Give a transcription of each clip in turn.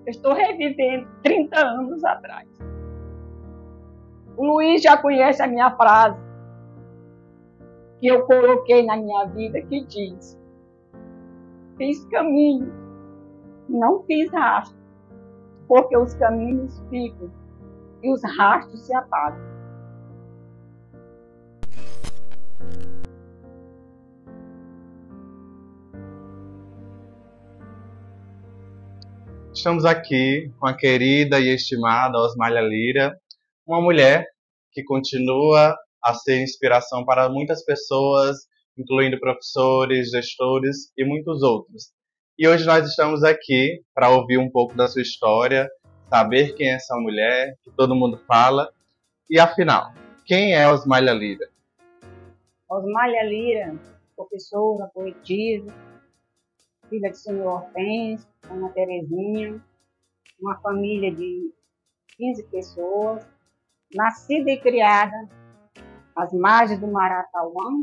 Eu estou revivendo 30 anos atrás. O Luiz já conhece a minha frase que eu coloquei na minha vida, que diz: fiz caminho, não fiz rastro, porque os caminhos ficam e os rastros se apagam. Estamos aqui com a querida e estimada Osmália Lira, uma mulher que continua a ser inspiração para muitas pessoas, incluindo professores, gestores e muitos outros. E hoje nós estamos aqui para ouvir um pouco da sua história, saber quem é essa mulher, que todo mundo fala. E afinal, quem é Osmália Lira? Osmália Lira, professora, poetisa, filha de senhor Hortêncio, Ana Terezinha, uma família de 15 pessoas, nascida e criada às margens do Maratauã,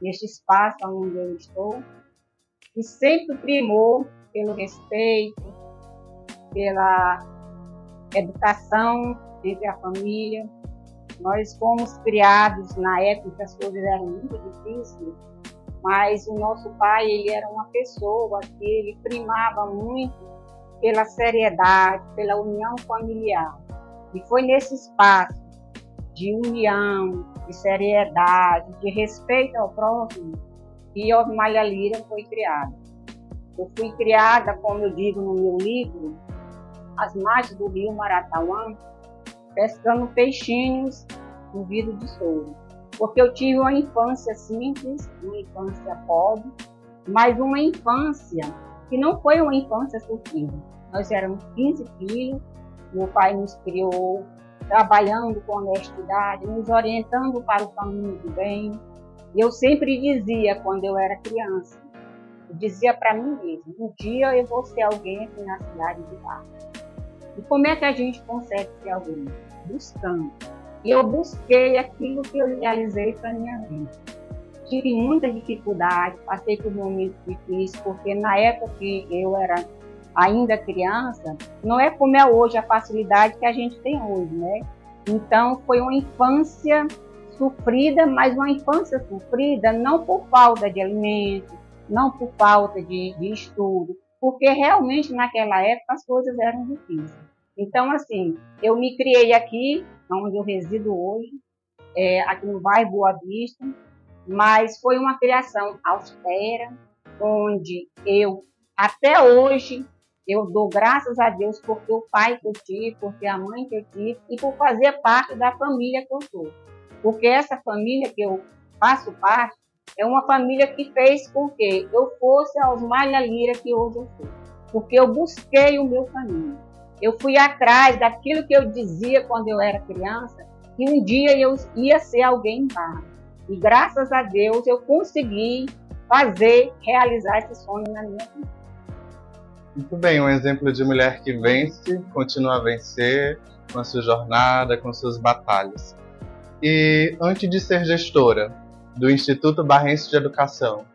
neste espaço onde eu estou, e sempre primou pelo respeito, pela educação entre a família. Nós fomos criados na época que as coisas eram muito difíceis, mas o nosso pai, ele era uma pessoa que ele primava muito pela seriedade, pela união familiar. E foi nesse espaço de união, de seriedade, de respeito ao próximo, que Osmália Lira foi criada. Eu fui criada, como eu digo no meu livro, às margens do rio Maratauã, pescando peixinhos no vidro de soro. Porque eu tive uma infância simples, uma infância pobre, mas uma infância que não foi uma infância sofrida. Nós éramos 15 filhos, meu pai nos criou trabalhando com honestidade, nos orientando para o caminho do bem. E eu sempre dizia, quando eu era criança, eu dizia para mim mesma: um dia eu vou ser alguém aqui na cidade de Barra. E como é que a gente consegue ser alguém? Buscando. E eu busquei aquilo que eu realizei para a minha vida. Tive muita dificuldade, passei por momentos difíceis, porque na época que eu era ainda criança, não é como é hoje a facilidade que a gente tem hoje, né? Então foi uma infância sofrida, mas uma infância sofrida não por falta de alimento, não por falta de estudo, porque realmente naquela época as coisas eram difíceis. Então, assim, eu me criei aqui, onde eu resido hoje, aqui no bairro Boa Vista, mas foi uma criação austera, onde eu, até hoje, eu dou graças a Deus por ter o pai que eu tive, por ter a mãe que eu tive e por fazer parte da família que eu sou. Porque essa família que eu faço parte é uma família que fez com que eu fosse a Osmália Lira que hoje eu sou. Porque eu busquei o meu caminho. Eu fui atrás daquilo que eu dizia quando eu era criança, que um dia eu ia ser alguém em Barra. E graças a Deus eu consegui realizar esse sonho na minha vida. Muito bem, um exemplo de mulher que vence, continua a vencer com a sua jornada, com suas batalhas. E antes de ser gestora do Instituto Barrense de Educação,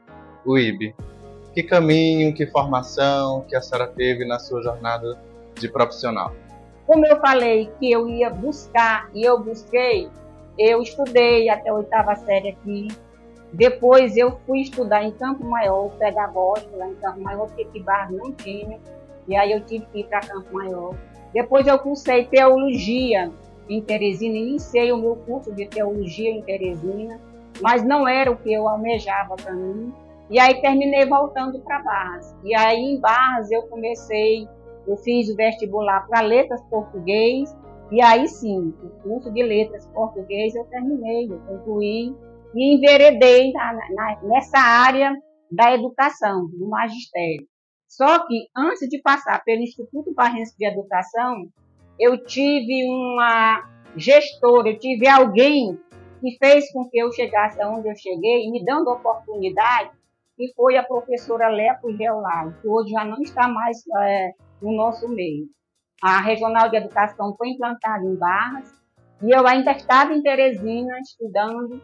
o IB, que caminho, que formação que a senhora teve na sua jornada de profissional? Como eu falei que eu ia buscar, e eu busquei, eu estudei até a 8ª série aqui. Depois eu fui estudar em Campo Maior, pedagógico, lá em Campo Maior, porque aqui Barra não tinha. E aí eu tive que ir para Campo Maior. Depois eu cursei teologia em Teresina, iniciei o meu curso de teologia em Teresina, mas não era o que eu almejava para mim. E aí terminei voltando para Barras. E aí em Barras eu fiz o vestibular para letras português, e aí sim, o curso de letras português eu terminei, eu concluí e enveredei nessa área da educação, do magistério. Só que antes de passar pelo Instituto Barrense de Educação, eu tive uma gestora, eu tive alguém que fez com que eu chegasse aonde eu cheguei, me dando oportunidade, que foi a professora Lepo Geolaro, que hoje já não está mais no nosso meio. A Regional de Educação foi implantada em Barras e eu ainda estava em Teresina estudando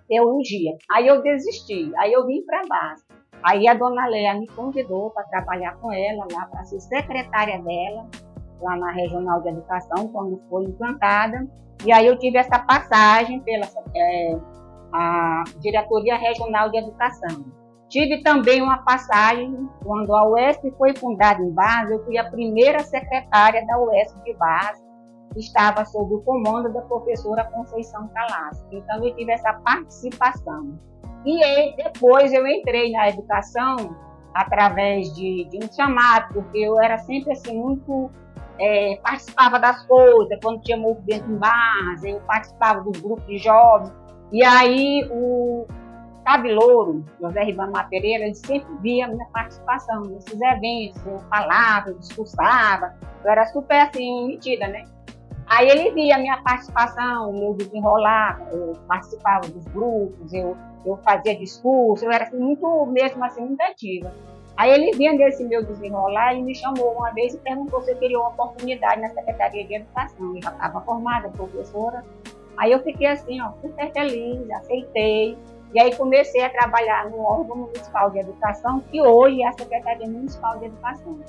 teologia. Aí eu desisti, aí eu vim para Barras. Aí a dona Léa me convidou para trabalhar com ela lá, para ser secretária dela, lá na Regional de Educação, quando foi implantada. E aí eu tive essa passagem pela a Diretoria Regional de Educação. Tive também uma passagem, quando a UESP foi fundada em Barras, eu fui a primeira secretária da UESP de Barras, que estava sob o comando da professora Conceição Calasco. Então eu tive essa participação. E aí, depois eu entrei na educação através de um chamado, porque eu era sempre assim muito... participava das coisas, quando tinha movimento em Barras, eu participava dos grupos de jovens. E aí o Cabelouro, José Ribamar Pereira, ele sempre via a minha participação nesses eventos, eu falava, eu discursava, eu era super assim, metida, né? Aí ele via a minha participação, o meu desenrolar, eu participava dos grupos, eu fazia discurso, eu era assim, muito, mesmo assim, muito ativa. Aí ele via desse meu desenrolar e me chamou uma vez e perguntou se eu queria uma oportunidade na Secretaria de Educação. Eu já estava formada, professora. Aí eu fiquei assim, ó, super feliz, aceitei. E aí comecei a trabalhar no órgão municipal de educação, que hoje é a Secretaria Municipal de Educação.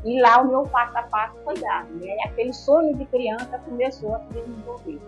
E lá o meu passo a passo foi dado, né? E aquele sonho de criança começou a se desenvolver.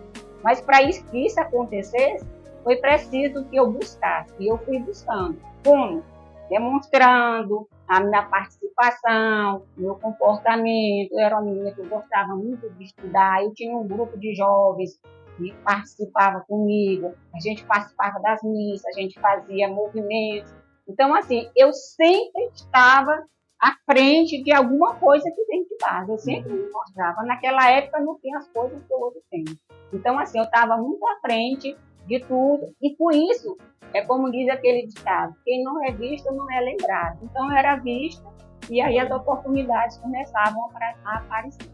Mas para que isso acontecesse, foi preciso que eu buscasse. E eu fui buscando. Como? Demonstrando a minha participação, meu comportamento. Eu era uma menina que eu gostava muito de estudar. Eu tinha um grupo de jovens que participava comigo. A gente participava das missas, a gente fazia movimentos. Então, assim, eu sempre estava à frente de alguma coisa que vem de base. Eu sempre me mostrava. Naquela época não tinha as coisas que eu hoje tenho. Então, assim, eu estava muito à frente de tudo. E com isso, é como diz aquele ditado, quem não é visto não é lembrado. Então, eu era vista e aí as oportunidades começavam a aparecer.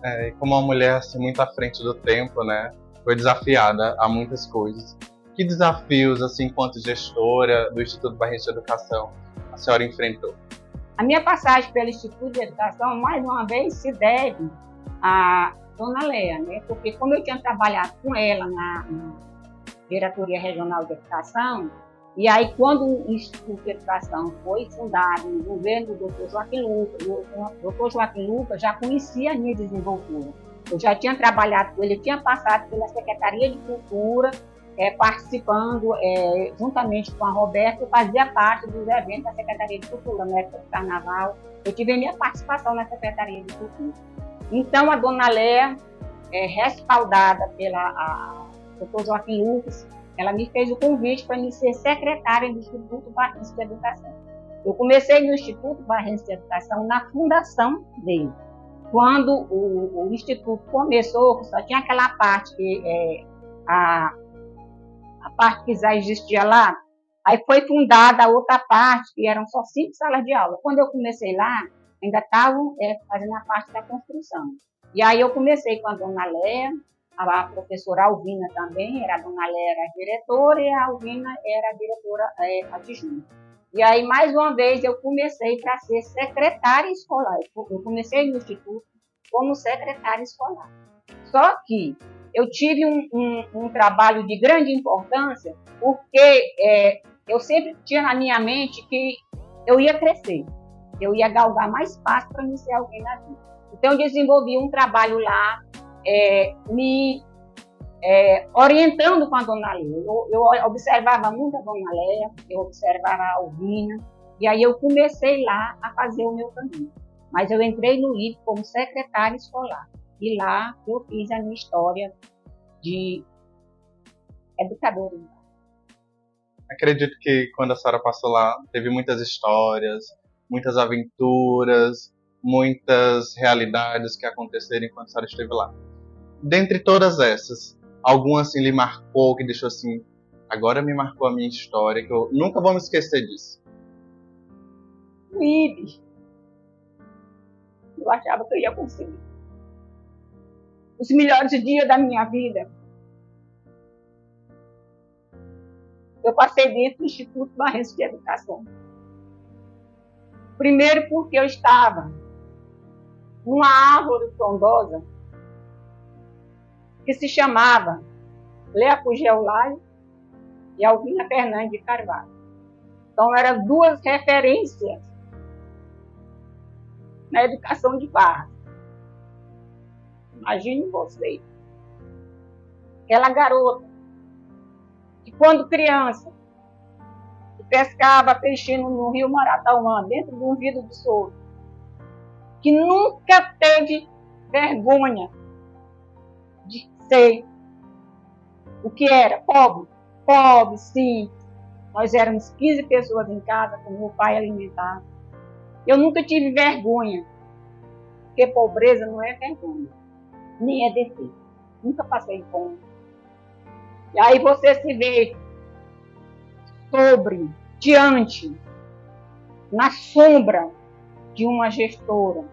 E como uma mulher assim, muito à frente do tempo, né, foi desafiada a muitas coisas. Que desafios, assim, enquanto gestora do Instituto Barrense de Educação, a senhora enfrentou? A minha passagem pelo Instituto de Educação, mais uma vez, se deve à dona Léa, né? Porque como eu tinha trabalhado com ela na Diretoria Regional de Educação, e aí quando o Instituto de Educação foi fundado no governo do Dr. Joaquim Lucas, o Dr. Joaquim Lucas já conhecia a minha desenvoltura. Eu já tinha trabalhado com ele, eu tinha passado pela Secretaria de Cultura, participando, juntamente com a Roberta, eu fazia parte dos eventos da Secretaria de Cultura, na época do Carnaval. Eu tive a minha participação na Secretaria de Cultura. Então, a dona Léa, respaldada pela Dr. Joaquim Lucas, ela me fez o convite para me ser secretária do Instituto Barrense de Educação. Eu comecei no Instituto Barrense de Educação na fundação dele. Quando o Instituto começou, só tinha aquela parte que a parte que já existia lá, aí foi fundada a outra parte, que eram só 5 salas de aula. Quando eu comecei lá, ainda estavam fazendo a parte da construção. E aí eu comecei com a dona Léa, a professora Alvina também, a dona Léa era a diretora e a Alvina era a diretora adjunta. E aí, mais uma vez, eu comecei para ser secretária escolar. Eu comecei no Instituto como secretária escolar. Só que eu tive um trabalho de grande importância, porque eu sempre tinha na minha mente que eu ia crescer, eu ia galgar mais espaço para me ser alguém na vida. Então, eu desenvolvi um trabalho lá, me orientando com a dona Léa. Eu observava muito a dona Léa, eu observava a Alvina, e aí eu comecei lá a fazer o meu caminho. Mas eu entrei no IF como secretária escolar. E lá eu fiz a minha história de educadora. Acredito que quando a senhora passou lá, teve muitas histórias, muitas aventuras, muitas realidades que aconteceram enquanto a senhora esteve lá. Dentre todas essas, alguma assim lhe marcou, que deixou assim, agora me marcou a minha história, que eu nunca vou me esquecer disso? O IB. Eu achava que eu ia conseguir. Os melhores dias da minha vida, eu passei dentro do Instituto Barrense de Educação. Primeiro porque eu estava numa árvore frondosa que se chamava Léa Pugel Laio e Alvina Fernandes de Carvalho. Então, eram duas referências na educação de Barra. Imagine você. Aquela garota que, quando criança, pescava peixinho no rio Maratauã, dentro de um vidro de solto, que nunca teve vergonha de ser o que era, pobre. Pobre, sim. Nós éramos 15 pessoas em casa, com meu pai alimentava. Eu nunca tive vergonha, porque pobreza não é vergonha, nem é defeito. Nunca passei fome. E aí você se vê diante, na sombra de uma gestora,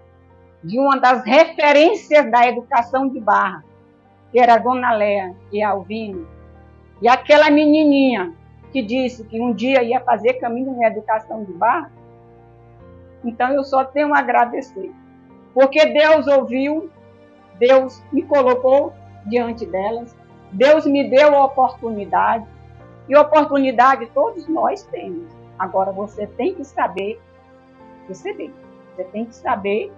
de uma das referências da educação de Barra, que era a Dona Léa e a Alvino, e aquela menininha que disse que um dia ia fazer caminho na educação de Barra. Então eu só tenho a agradecer, porque Deus ouviu, Deus me colocou diante delas, Deus me deu a oportunidade, e oportunidade todos nós temos. Agora você tem que saber receber, você tem que saber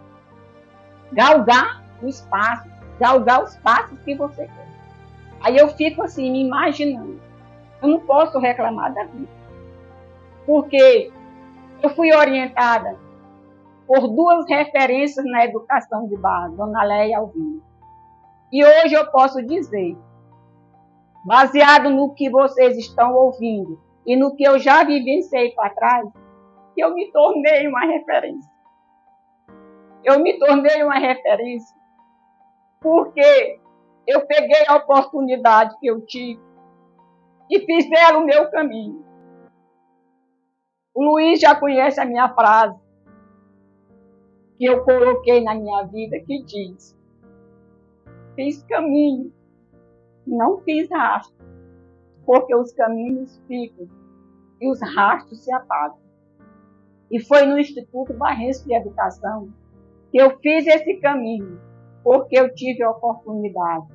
galgar o espaço, galgar os passos que você quer. Aí eu fico assim, me imaginando, eu não posso reclamar da vida, porque eu fui orientada por duas referências na educação de Barra, Dona Léa e Alvino. E hoje eu posso dizer, baseado no que vocês estão ouvindo e no que eu já vivenciei para trás, que eu me tornei uma referência. Eu me tornei uma referência porque eu peguei a oportunidade que eu tive e fiz dela o meu caminho. O Luiz já conhece a minha frase que eu coloquei na minha vida, que diz: fiz caminho, não fiz rastro, porque os caminhos ficam e os rastros se apagam. E foi no Instituto Barrense de Educação que eu fiz esse caminho, porque eu tive a oportunidade,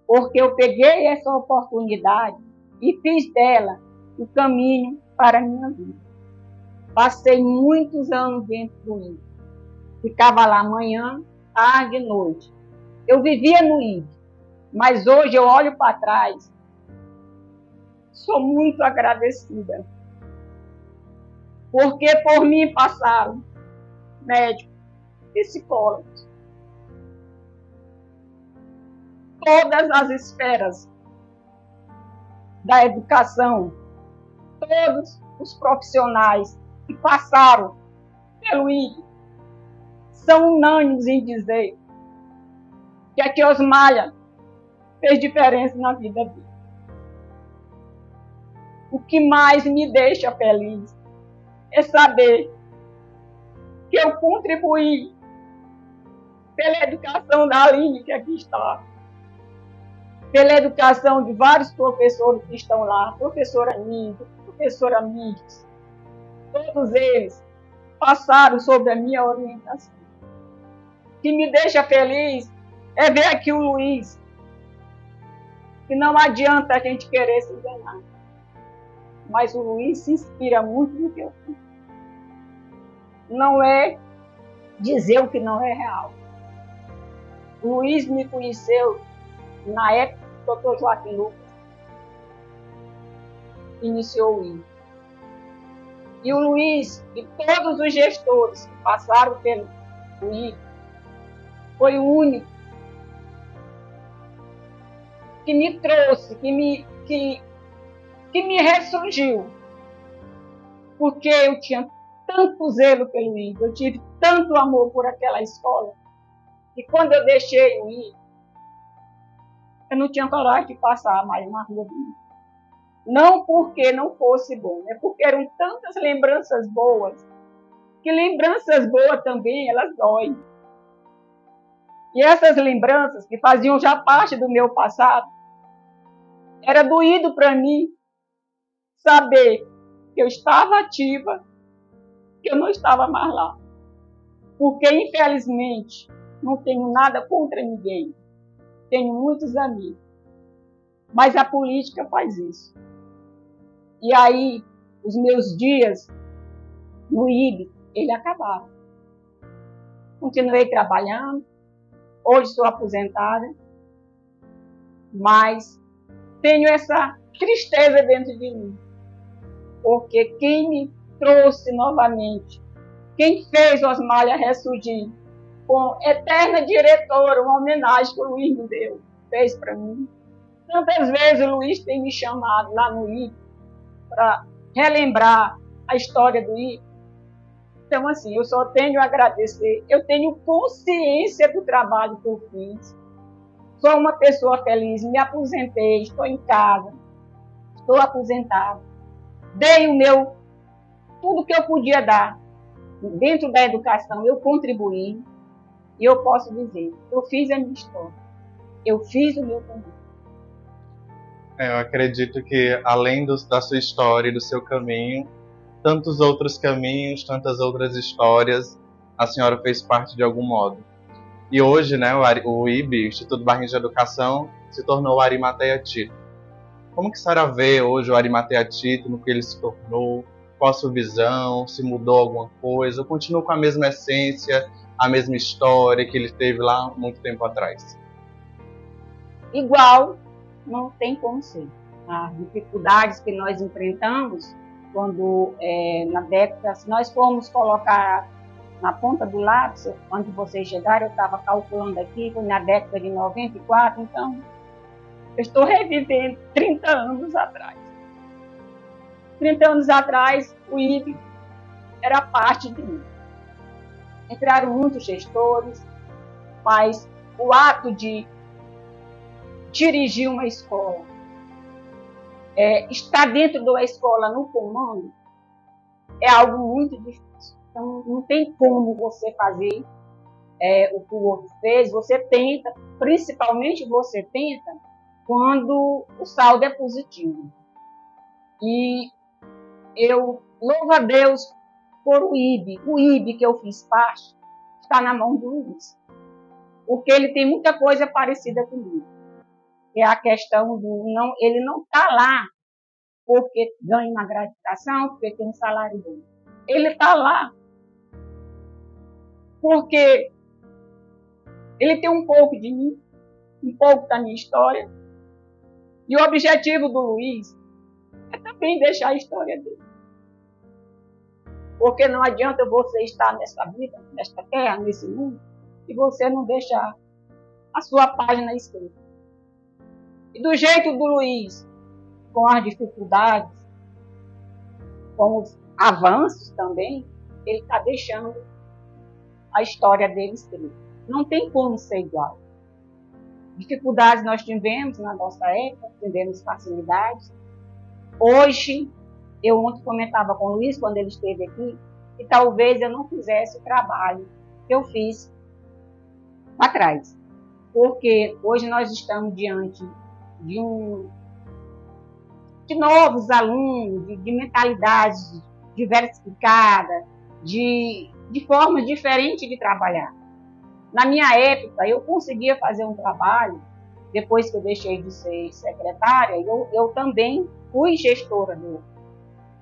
porque eu peguei essa oportunidade e fiz dela o caminho para a minha vida. Passei muitos anos dentro do INPE. Ficava lá manhã, tarde e noite. Eu vivia no INPE, mas hoje eu olho para trás, sou muito agradecida, porque por mim passaram médicos, psicólogos, todas as esferas da educação, todos os profissionais que passaram pelo INPE são unânimes em dizer que a tia Osmália fez diferença na vida dele. O que mais me deixa feliz é saber que eu contribuí pela educação da Aline, que aqui está, pela educação de vários professores que estão lá, professora Nilda, professora Mix, todos eles passaram sobre a minha orientação. O que me deixa feliz é ver aqui o Luiz, que não adianta a gente querer se enganar, mas o Luiz se inspira muito no que eu fiz. Não é dizer o que não é real. O Luiz me conheceu na época que o Dr. Joaquim Lucas iniciou o INPE. E o Luiz e todos os gestores que passaram pelo INPE foi o único que me trouxe, que me ressurgiu. Porque eu tinha tanto zelo pelo INPE, eu tive tanto amor por aquela escola, que quando eu deixei o INPE, eu não tinha coragem de passar mais na rua do INPE. Não porque não fosse bom, é porque eram tantas lembranças boas, que lembranças boas também, elas doem. E essas lembranças, que faziam já parte do meu passado, era doído para mim saber que eu estava ativa, que eu não estava mais lá. Porque, infelizmente, não tenho nada contra ninguém. Tenho muitos amigos. Mas a política faz isso. E aí, os meus dias no IB, ele acabaram. Continuei trabalhando, hoje sou aposentada, mas tenho essa tristeza dentro de mim, porque quem me trouxe novamente, quem fez Osmália ressurgir, com eterna diretora, uma homenagem que o Luiz me deu, fez para mim. Tantas vezes o Luiz tem me chamado lá no IB para relembrar a história do IB. Então, assim, eu só tenho a agradecer. Eu tenho consciência do trabalho que eu fiz. Sou uma pessoa feliz, me aposentei, estou em casa, estou aposentada. Dei o meu, tudo que eu podia dar. Dentro da educação, eu contribuí. E eu posso dizer, eu fiz a minha história. Eu fiz o meu caminho. Eu acredito que, além da sua história e do seu caminho, tantos outros caminhos, tantas outras histórias, a senhora fez parte de algum modo. E hoje, né, o IB, Instituto Barrinhos de Educação, se tornou o Arimateia Tito. Como que a senhora vê hoje o Arimateia Tito, no que ele se tornou? Qual a sua visão? Se mudou alguma coisa? Ou continua com a mesma essência, a mesma história que ele teve lá muito tempo atrás? Igual, não tem como ser. As dificuldades que nós enfrentamos, quando na década, se nós formos colocar na ponta do lápis, quando vocês chegaram, eu estava calculando aqui, foi na década de 94, então eu estou revivendo 30 anos atrás. 30 anos atrás, o IB era parte de mim. Entraram muitos gestores, mas o ato de dirigir uma escola, estar dentro da escola no comando, é algo muito difícil. Então, não tem como você fazer o que o outro fez. Você tenta, principalmente você tenta, quando o saldo é positivo. E eu louvo a Deus por o IB. O IB que eu fiz parte está na mão do Luiz, porque ele tem muita coisa parecida comigo. É a questão do não, ele não está lá porque ganha uma gratificação, porque tem um salário bom. Ele está lá porque ele tem um pouco de mim, um pouco da minha história. E o objetivo do Luiz é também deixar a história dele. Porque não adianta você estar nessa vida, nesta terra, nesse mundo, e você não deixar a sua página escrita. E do jeito do Luiz, com as dificuldades, com os avanços também, ele está deixando a história dele escrita. Não tem como ser igual. Dificuldades nós tivemos na nossa época, tivemos facilidades. Hoje, eu ontem comentava com o Luiz, quando ele esteve aqui, que talvez eu não fizesse o trabalho que eu fiz lá atrás. Porque hoje nós estamos diante de novos alunos, de mentalidades diversificadas, de formas diferentes de trabalhar. Na minha época, eu conseguia fazer um trabalho, depois que eu deixei de ser secretária, eu também fui gestora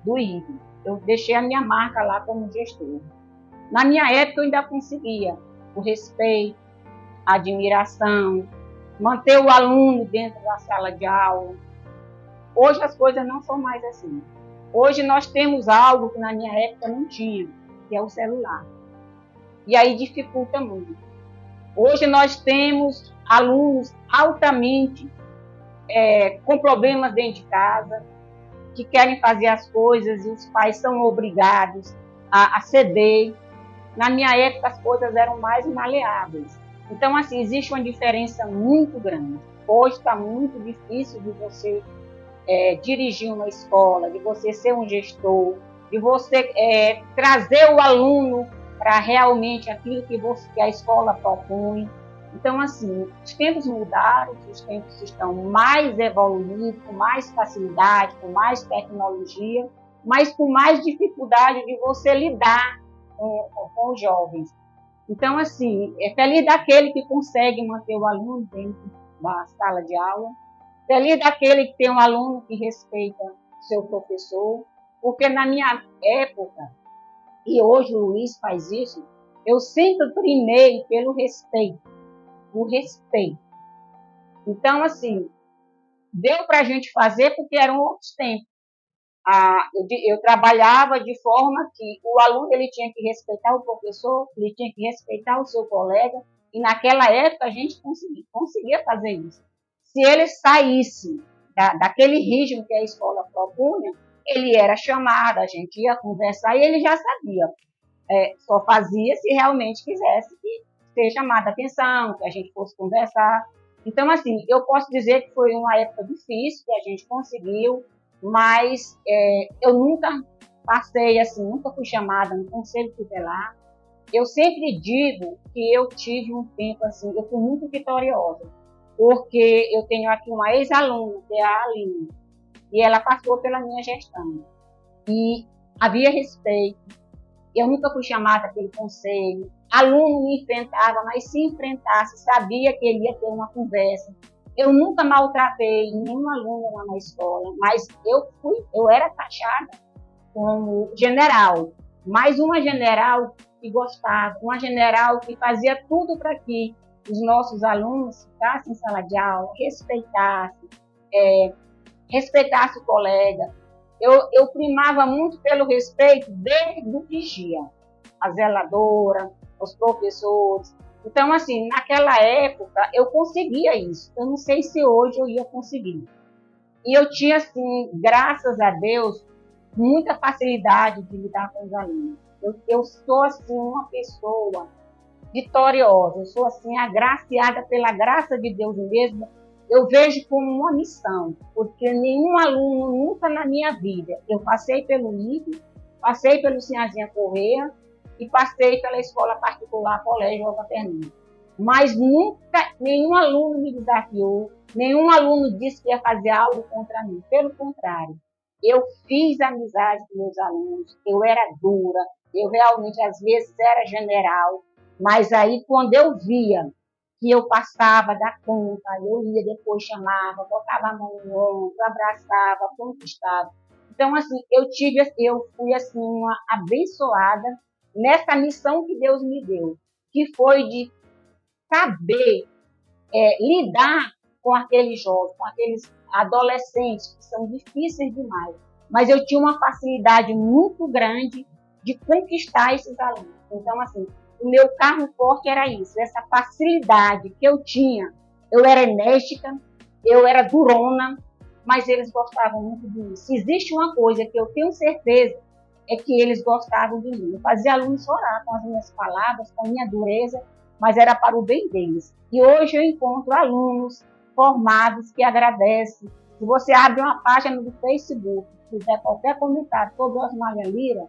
do IB. Eu deixei a minha marca lá como gestora. Na minha época, eu ainda conseguia o respeito, a admiração, manter o aluno dentro da sala de aula. Hoje as coisas não são mais assim. Hoje nós temos algo que na minha época não tinha, que é o celular. E aí dificulta muito. Hoje nós temos alunos altamente com problemas dentro de casa, que querem fazer as coisas e os pais são obrigados a ceder. Na minha época as coisas eram mais maleáveis. Então, assim, existe uma diferença muito grande. Hoje está muito difícil de você dirigir uma escola, de você ser um gestor, de você trazer o aluno para realmente aquilo que a escola propõe. Então, assim, os tempos mudaram, os tempos estão mais evoluídos, com mais facilidade, com mais tecnologia, mas com mais dificuldade de você lidar com os jovens. Então, assim, é feliz daquele que consegue manter o aluno dentro da sala de aula, feliz daquele que tem um aluno que respeita o seu professor, Porque na minha época, e hoje o Luiz faz isso, eu sempre primei pelo respeito. O respeito. Então, assim, deu para a gente fazer porque eram outros tempos. Eu trabalhava de forma que o aluno ele tinha que respeitar o professor, ele tinha que respeitar o seu colega, e naquela época a gente conseguia fazer isso. Se ele saísse daquele ritmo que a escola propunha, ele era chamado, a gente ia conversar e ele já sabia. Só fazia se realmente quisesse ser chamada a atenção, que a gente fosse conversar. Então, assim, eu posso dizer que foi uma época difícil, que a gente conseguiu, mas eu nunca passei, assim, nunca fui chamada no conselho tutelar. Eu sempre digo que eu tive um tempo, assim, eu fui muito vitoriosa, porque eu tenho aqui uma ex-aluna, que é a Aline, e ela passou pela minha gestão. E havia respeito, eu nunca fui chamada pelo conselho, aluno me enfrentava, mas se enfrentasse, sabia que ele ia ter uma conversa. Eu nunca maltratei nenhum aluno lá na escola, mas eu era taxada como general, mas uma general que gostava, uma general que fazia tudo para que os nossos alunos ficassem em sala de aula, respeitassem o colega. Eu primava muito pelo respeito desde o vigia, a zeladora, os professores. Então, assim, naquela época, eu conseguia isso. Eu não sei se hoje eu ia conseguir. E eu tinha, assim, graças a Deus, muita facilidade de lidar com os alunos. Eu sou, assim, uma pessoa vitoriosa. Eu sou, assim, agraciada pela graça de Deus mesmo. Eu vejo como uma missão, porque nenhum aluno, nunca na minha vida, eu passei pelo IFE, passei pelo Sinhazinha Correia, e passei pela escola particular, colégio Olga Fernandes. Mas nunca, nenhum aluno me desafiou, nenhum aluno disse que ia fazer algo contra mim. Pelo contrário, eu fiz amizade com meus alunos, eu era dura, eu realmente, às vezes, era general, mas aí, quando eu via que eu passava da conta, eu ia depois, chamava, botava a mão no ombro, abraçava, conquistava. Então, assim, eu fui, assim, uma abençoada nessa missão que Deus me deu, que foi de saber lidar com aqueles jovens, com aqueles adolescentes que são difíceis demais. Mas eu tinha uma facilidade muito grande de conquistar esses alunos. Então, assim, o meu carro forte era isso, essa facilidade que eu tinha. Eu era enérgica, eu era durona, mas eles gostavam muito de mim. Se existe uma coisa que eu tenho certeza, é que eles gostavam de mim. Eu fazia alunos chorar com as minhas palavras, com a minha dureza, mas era para o bem deles. E hoje eu encontro alunos formados que agradecem. Se você abre uma página do Facebook, fizer qualquer comentário sobre Osmália Lira,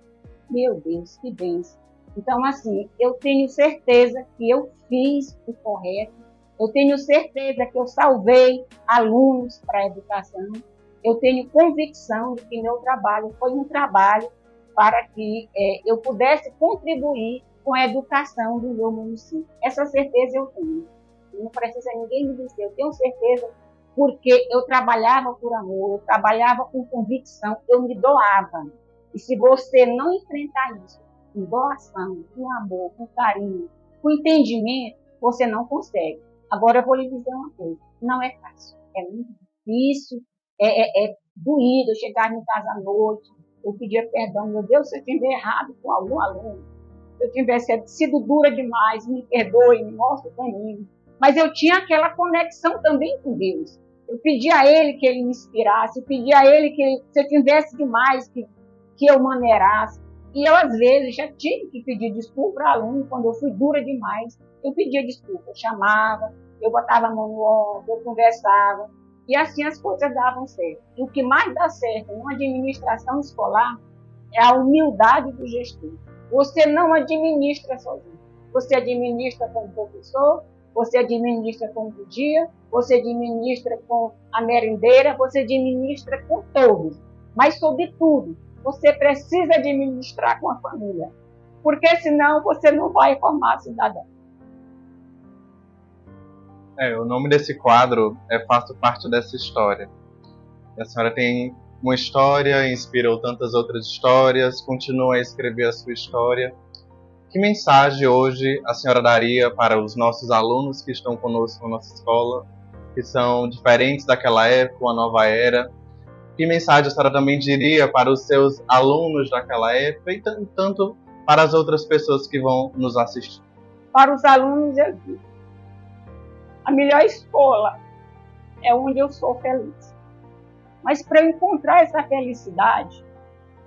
meu Deus, que bênção. Então, assim, eu tenho certeza que eu fiz o correto, eu tenho certeza que eu salvei alunos para a educação, eu tenho convicção de que meu trabalho foi um trabalho para que eu pudesse contribuir com a educação do meu município. Essa certeza eu tenho. Não precisa ninguém me dizer, eu tenho certeza, porque eu trabalhava por amor, eu trabalhava com convicção, eu me doava. E se você não enfrentar isso com doação, com amor, com carinho, com entendimento, você não consegue. Agora eu vou lhe dizer uma coisa, não é fácil, é muito difícil, é doído. Eu chegava em casa à noite, eu pedia perdão, meu Deus, se eu tiver errado com algum aluno, se eu tivesse sido dura demais, me perdoe, me mostre o caminho. Mas eu tinha aquela conexão também com Deus. Eu pedia a Ele que Ele me inspirasse, eu pedia a Ele que se eu tivesse demais, que eu maneirasse. E eu, às vezes, já tive que pedir desculpa para aluno quando eu fui dura demais. Eu pedia desculpa, eu chamava, eu botava a mão no ombro, eu conversava. E assim as coisas davam certo. E o que mais dá certo numa administração escolar é a humildade do gestor. Você não administra sozinho. Você administra com o professor, você administra com o dia, você administra com a merendeira, você administra com todos. Mas, sobretudo, você precisa administrar com a família. Porque senão você não vai formar cidadão. O nome desse quadro é Faço Parte dessa História. A senhora tem uma história, inspirou tantas outras histórias, continua a escrever a sua história. Que mensagem hoje a senhora daria para os nossos alunos que estão conosco na nossa escola, que são diferentes daquela época, uma nova era? Que mensagem a senhora também diria para os seus alunos daquela época e tanto para as outras pessoas que vão nos assistir? Para os alunos, eu digo, a melhor escola é onde eu sou feliz. Mas para eu encontrar essa felicidade,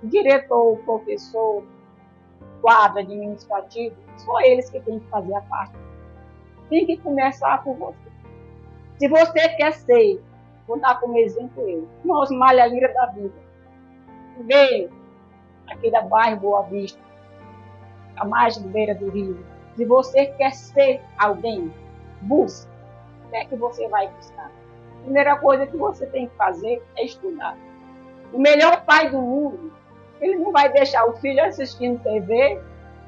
o diretor, o professor, o quadro administrativo, só eles que têm que fazer a parte. Tem que começar por você. Se você quer ser, vou dar como exemplo eu, nós Malha Lira da vida, veio aqui da bairro Boa Vista, a margem do beira do rio. Se você quer ser alguém, busque. O que é que você vai buscar? A primeira coisa que você tem que fazer é estudar. O melhor pai do mundo, ele não vai deixar o filho assistindo TV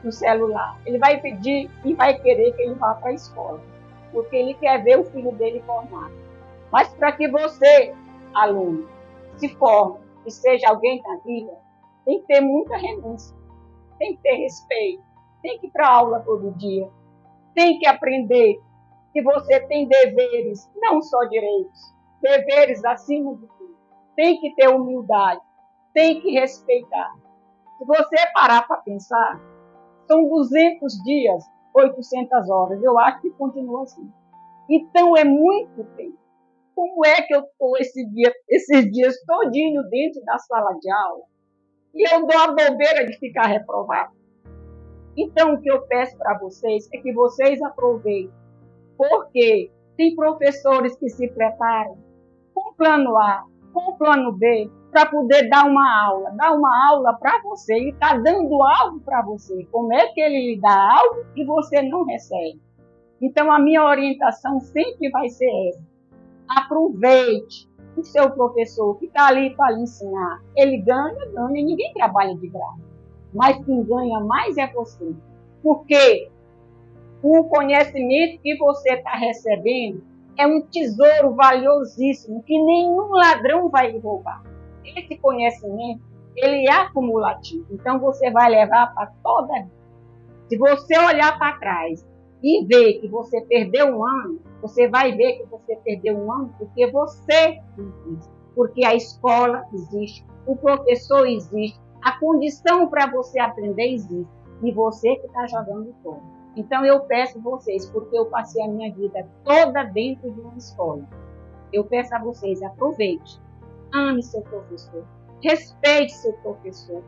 no celular. Ele vai pedir e vai querer que ele vá para a escola, porque ele quer ver o filho dele formado. Mas para que você, aluno, se forme e seja alguém na vida, tem que ter muita renúncia, tem que ter respeito, tem que ir para a aula todo dia, tem que aprender que você tem deveres, não só direitos, deveres acima de tudo. Tem que ter humildade, tem que respeitar. Se você parar para pensar, são 200 dias, 800 horas. Eu acho que continua assim. Então é muito tempo. Como é que eu estou esses dias todinho dentro da sala de aula e eu dou a bobeira de ficar reprovado? Então o que eu peço para vocês é que vocês aproveitem, porque tem professores que se preparam com o plano A, com o plano B, para poder dar uma aula para você. Ele está dando algo para você. Como é que ele lhe dá algo e você não recebe? Então a minha orientação sempre vai ser essa. Aproveite o seu professor que está ali para lhe ensinar. Ele ganha, e ninguém trabalha de graça. Mas quem ganha mais é você. Porque o conhecimento que você está recebendo é um tesouro valiosíssimo que nenhum ladrão vai lhe roubar. Esse conhecimento, ele é acumulativo. Então você vai levar para toda a vida. Se você olhar para trás e ver que você perdeu um ano, você vai ver que você perdeu um ano porque você existe. Porque a escola existe, o professor existe, a condição para você aprender existe. E você que está jogando fora. Então eu peço a vocês, porque eu passei a minha vida toda dentro de uma escola. Eu peço a vocês, aproveite. Ame seu professor. Respeite seu professor.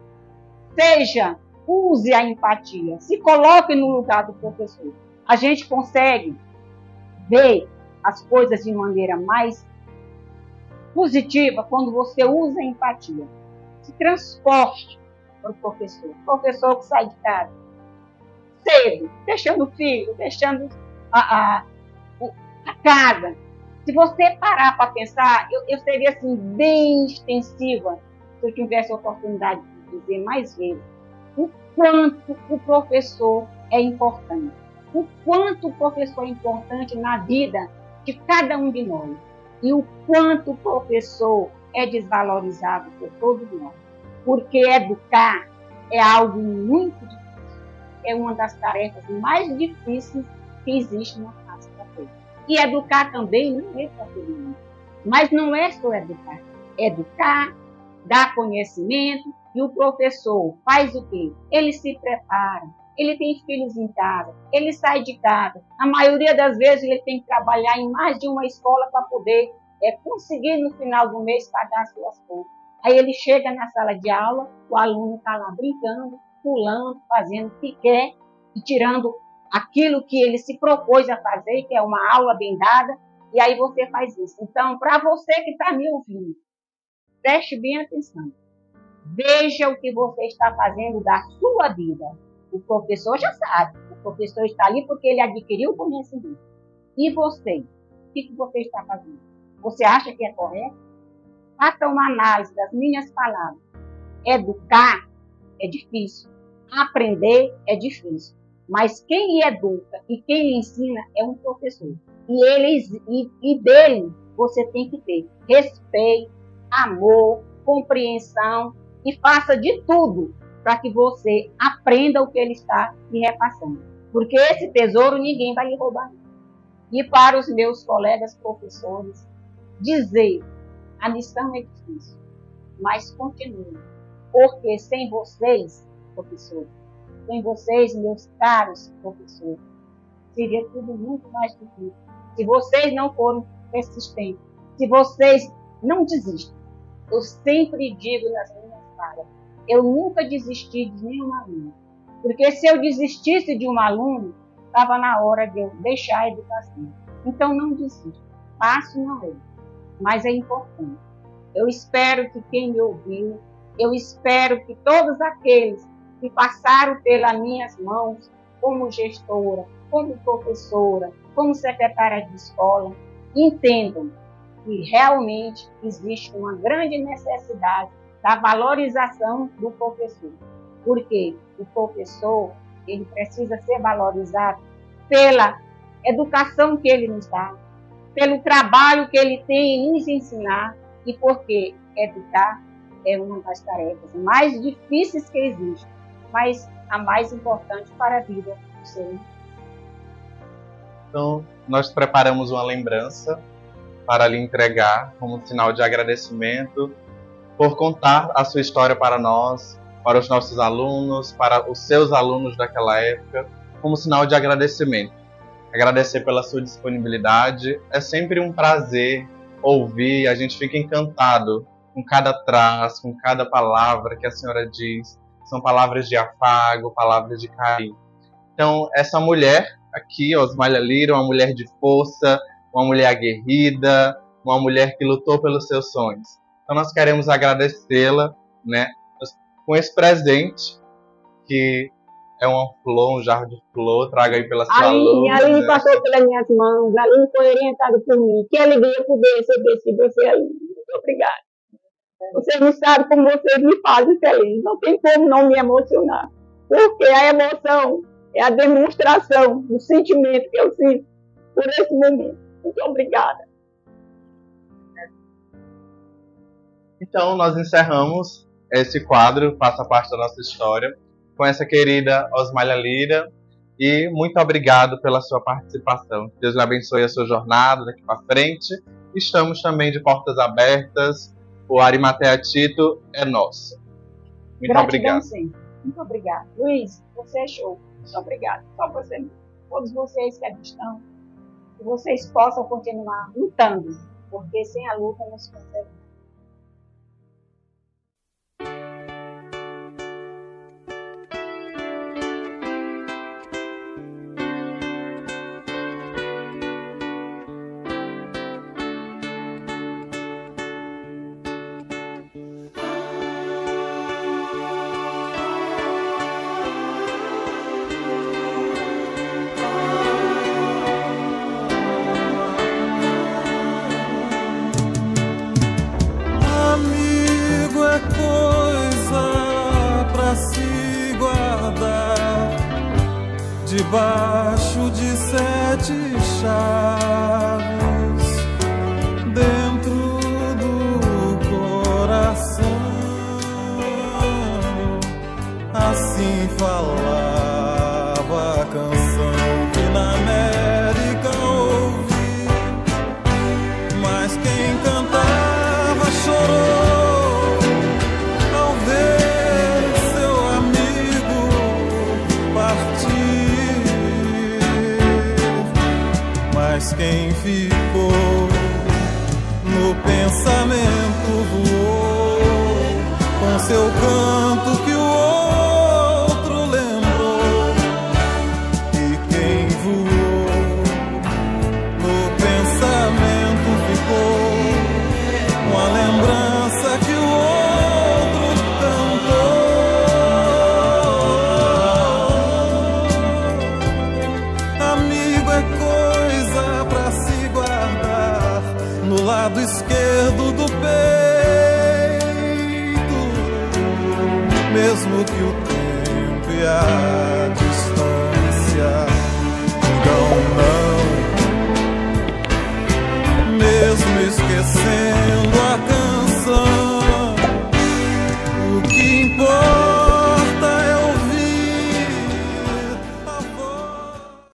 Use a empatia. Se coloque no lugar do professor. A gente consegue ver as coisas de maneira mais positiva quando você usa a empatia. Se transporte para o professor. O professor que sai de casa cedo, deixando o filho, deixando a casa. Se você parar para pensar, eu seria assim, bem extensiva, se eu tivesse a oportunidade de dizer mais vezes, o quanto o professor é importante. O quanto o professor é importante na vida de cada um de nós. E o quanto o professor é desvalorizado por todos nós. Porque educar é algo muito difícil. É uma das tarefas mais difíceis que existe na face da terra. E educar também não é para todo mundo. Mas não é só educar. Educar, dar conhecimento, e o professor faz o quê? Ele se prepara, ele tem filhos em casa, ele sai de casa. A maioria das vezes ele tem que trabalhar em mais de uma escola para poder conseguir no final do mês pagar as suas contas. Aí ele chega na sala de aula, o aluno está lá brincando, pulando, fazendo o que quer e tirando aquilo que ele se propôs a fazer, que é uma aula bem dada, e aí você faz isso. Então, para você que está me ouvindo, preste bem atenção. Veja o que você está fazendo da sua vida. O professor já sabe. O professor está ali porque ele adquiriu o conhecimento. E você? O que você está fazendo? Você acha que é correto? Faça uma análise das minhas palavras. Educar é difícil. Aprender é difícil. Mas quem educa e quem ensina é um professor. E dele você tem que ter respeito, amor, compreensão e faça de tudo para que você aprenda o que ele está lhe repassando. Porque esse tesouro ninguém vai lhe roubar. E para os meus colegas professores, dizer, a missão é difícil, mas continue. Porque sem vocês, professores, sem vocês, meus caros professores, seria tudo muito mais difícil. Se vocês não forem persistentes, se vocês não desistem. Eu sempre digo nas minhas falas, eu nunca desisti de nenhum aluno. Porque se eu desistisse de um aluno, estava na hora de eu deixar a educação. Então não desista. Fácil não é, mas é importante. Eu espero que quem me ouviu, eu espero que todos aqueles que passaram pelas minhas mãos, como gestora, como professora, como secretária de escola, entendam que realmente existe uma grande necessidade da valorização do professor. Porque o professor, ele precisa ser valorizado pela educação que ele nos dá, pelo trabalho que ele tem em nos ensinar e porque educar é uma das tarefas mais difíceis que existe, mas a mais importante para a vida do ser humano. Então, nós preparamos uma lembrança para lhe entregar como sinal de agradecimento por contar a sua história para nós, para os nossos alunos, para os seus alunos daquela época, como sinal de agradecimento. Agradecer pela sua disponibilidade. É sempre um prazer ouvir, a gente fica encantado com cada traço, com cada palavra que a senhora diz. São palavras de afago, palavras de carinho. Então, essa mulher aqui, Osmália Lira, uma mulher de força, uma mulher aguerrida, uma mulher que lutou pelos seus sonhos. Então, nós queremos agradecê-la, né, com esse presente, que é uma flor, um jarro de flor, traga aí pela sua aluna. A Aline passou pelas minhas mãos, a Aline foi orientada por mim. Que alegria poder receber esse você, Aline. Muito obrigada. Vocês não sabem como vocês me fazem feliz. Não tem como não me emocionar. Porque a emoção é a demonstração do sentimento que eu sinto por esse momento. Muito obrigada. Então, nós encerramos esse quadro, Faça Parte da Nossa História, com essa querida Osmália Lira. E muito obrigado pela sua participação. Deus lhe abençoe a sua jornada daqui para frente. Estamos também de portas abertas. O Arimatea Tito é nosso. Muito Gratidão, obrigado. Sim. Muito obrigada. Luiz, você é show. Muito obrigada. Só você, todos vocês que aqui estão, que vocês possam continuar lutando, porque sem a luta não se consegue. Debaixo de 7 chaves, dentro do coração, assim falava a canção que na América ouvi, mas quem cantava chorou ao ver seu amigo partir. Mas quem ficou no pensamento voou com seu canto que o outro lembrou. E quem voou no pensamento ficou com a lembrança que o outro cantou. Amigo é coisa pra se guardar no lado esquerdo do peito, mesmo que o tempo e a